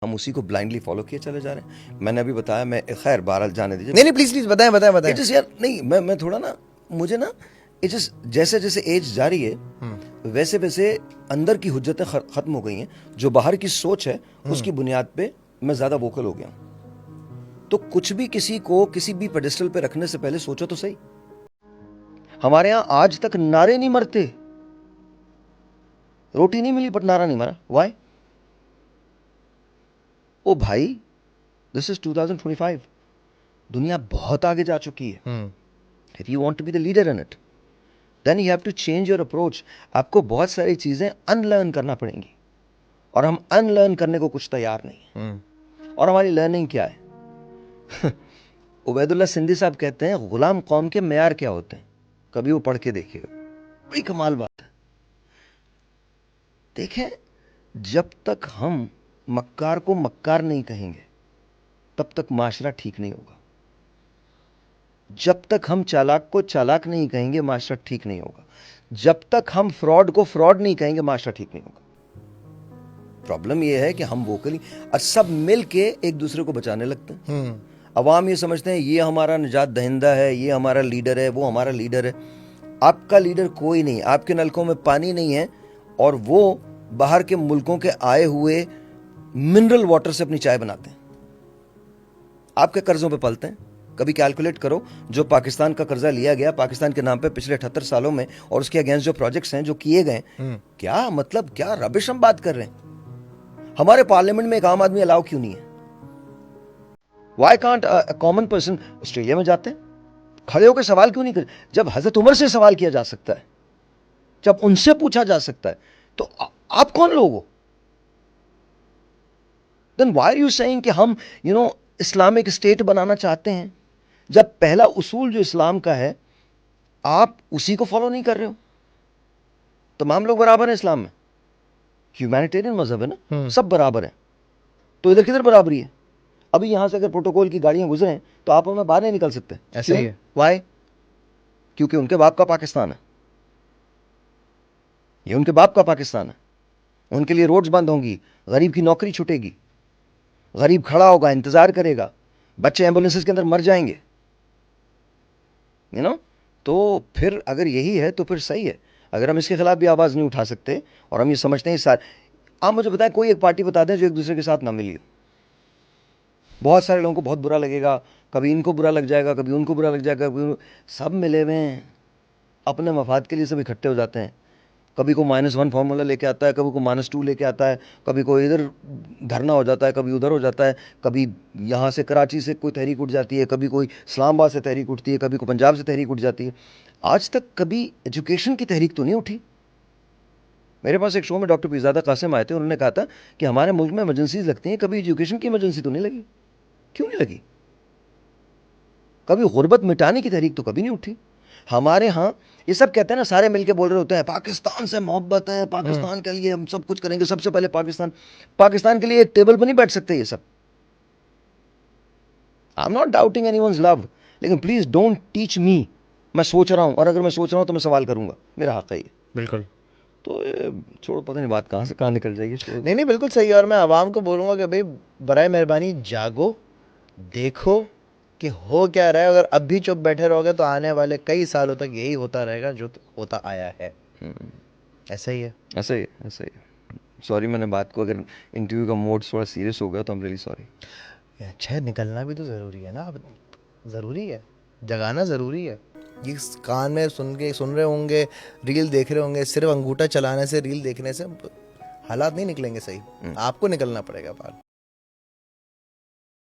हम उसी को ब्लाइंडली फॉलो किए चले जा रहे हैं। मैंने अभी बताया, मैं खैर बहरहाल जाने दीजिए। नहीं प्लीज प्लीज बताएं बताएं बताएं। इट इज यार नहीं, मैं थोड़ा ना, मुझे ना इट इज जैसे जैसे एज जा रही है वैसे वैसे अंदर की हुज्जतें खत्म हो गई हैं। जो बाहर की सोच है उसकी बुनियाद पे मैं ज्यादा वोकल हो गया हूं। तो कुछ भी किसी को किसी भी पेडेस्टल पे रखने से पहले सोचो तो सही। हमारे यहां आज तक नारे नहीं मरते। रोटी नहीं मिली बट नारा नहीं मरा। वाई? ओ भाई, दिस इज 2025। दुनिया बहुत आगे जा चुकी है। If you want to be the leader in it then you have to change your approach. आपको बहुत सारी चीजें अनलर्न करना पड़ेंगी और हम अनलर्न करने को कुछ तैयार नहीं है। और हमारी लर्निंग क्या है? उबैदुल्ला सिंधी साहब कहते हैं गुलाम कौम के मेयार क्या होते हैं, कभी वो पढ़ के देखिएगा, बड़ी कमाल बात है। देखें, जब तक हम मक्कार को मक्कार नहीं कहेंगे तब तक माशरा ठीक नहीं होगा। जब तक हम चालाक को चालाक नहीं कहेंगे माशरा ठीक नहीं होगा। जब तक हम फ्रॉड को फ्रॉड नहीं कहेंगे माशरा ठीक नहीं होगा। प्रॉब्लम यह है कि हम वोकली और सब मिल के एक दूसरे को बचाने लगते हैं। अवाम ये समझते हैं ये हमारा निजात दहिंदा है, ये हमारा लीडर है, वो हमारा लीडर है। आपका लीडर कोई नहीं। आपके नलकों में पानी नहीं है और वो बाहर के मुल्कों के आए हुए मिनरल वाटर से अपनी चाय बनाते हैं। आपके कर्जों पे पलते हैं। कभी कैलकुलेट करो, जो पाकिस्तान का कर्जा लिया गया पाकिस्तान के नाम पे पिछले 78 सालों में और उसके अगेंस्ट जो प्रोजेक्ट्स हैं जो किए गए, क्या मतलब, क्या रबिश हम बात कर रहे हैं। हमारे पार्लियामेंट में एक आम आदमी अलाउ क्यों नहीं है? Why can't a common person? Australia में जाते हैं, खड़े होकर सवाल क्यों नहीं कर? जब हजरत उमर से सवाल किया जा सकता है, जब उनसे पूछा जा सकता है, तो आप कौन लोग हो? Then why are you saying कि हम इस्लामिक स्टेट बनाना चाहते हैं, जब पहला उसूल जो इस्लाम का है आप उसी को फॉलो नहीं कर रहे हो। तमाम लोग बराबर हैं इस्लाम में, ह्यूमैनिटेरियन मजहब है ना, सब बराबर हैं। तो इधर किधर बराबरी है? अभी यहां से अगर प्रोटोकॉल की गाड़ियां गुजरें तो आप और मैं बाहर नहीं निकल सकते। ऐसा ही है। वाई? क्योंकि उनके बाप का पाकिस्तान है, ये उनके बाप का पाकिस्तान है। उनके लिए रोड्स बंद होंगी, गरीब की नौकरी छूटेगी, गरीब खड़ा होगा, इंतजार करेगा, बच्चे एम्बुलेंसेस के अंदर मर जाएंगे। तो फिर अगर यही है तो फिर सही है। अगर हम इसके खिलाफ भी आवाज नहीं उठा सकते और हम ये समझते हैं आप मुझे बताएं कोई एक पार्टी बता दें जो एक दूसरे के साथ ना मिली। बहुत सारे लोगों को बहुत बुरा लगेगा, कभी इनको बुरा लग जाएगा, कभी उनको बुरा लग जाएगा, सब मिले हुए हैं, अपने मफाद के लिए सब इकट्ठे हो जाते हैं। कभी को -1 फार्मूला लेके आता है, कभी को -2 लेके आता है, कभी को इधर धरना हो जाता है, कभी उधर हो जाता है, कभी यहाँ से कराची से कोई तहरीक उठ जाती है, कभी कोई इस्लामाबाद से तहरीक उठती है, कभी को पंजाब से तहरीक उठ जाती है। आज तक कभी एजुकेशन की तहरीक तो नहीं उठी। मेरे पास एक शो में डॉक्टर पीरजादा कासिम आए थे, उन्होंने कहा था कि हमारे मुल्क में इमरजेंसीज लगती हैं, कभी एजुकेशन की इमरजेंसी तो नहीं लगी। क्यों नहीं लगी? कभी गुर्बत मिटाने की तहरीक तो कभी नहीं उठी। हमारे यहाँ ये सब कहते हैं ना, सारे मिलके बोल रहे होते हैं पाकिस्तान से मोहब्बत है, पाकिस्तान के लिए हम सब कुछ करेंगे, सबसे पहले पाकिस्तान। पाकिस्तान के लिए एक टेबल पर नहीं बैठ सकते ये सब। I am not doubting anyone's love, लेकिन प्लीज डोंट टीच मी। मैं सोच रहा हूं और अगर मैं सोच रहा हूं तो मैं सवाल करूंगा, मेरा हक है ये। बिल्कुल। तो छोड़ो, पता नहीं बात कहां से कहां निकल जाएगी। नहीं नहीं बिल्कुल सही है। और मैं आवाम को बोलूँगा कि भाई बराए मेहरबानी जागो, देखो कि हो क्या रहा है। अगर अब भी चुप बैठे रहोगे तो आने वाले कई सालों तक यही होता रहेगा जो होता आया है। ऐसा ही है। ऐसा ही है, ऐसा ही है। सॉरी, मैंने बात को, अगर इंटरव्यू का मोड थोड़ा सीरियस हो गया तो आई एम रियली सॉरी। अच्छा, निकलना भी तो ज़रूरी है ना, अब ज़रूरी है, जगाना ज़रूरी है। ये कान में सुन रहे होंगे, रील देख रहे होंगे, सिर्फ अंगूठा चलाने से, रील देखने से हालात नहीं निकलेंगे सही। आपको निकलना पड़ेगा बाहर।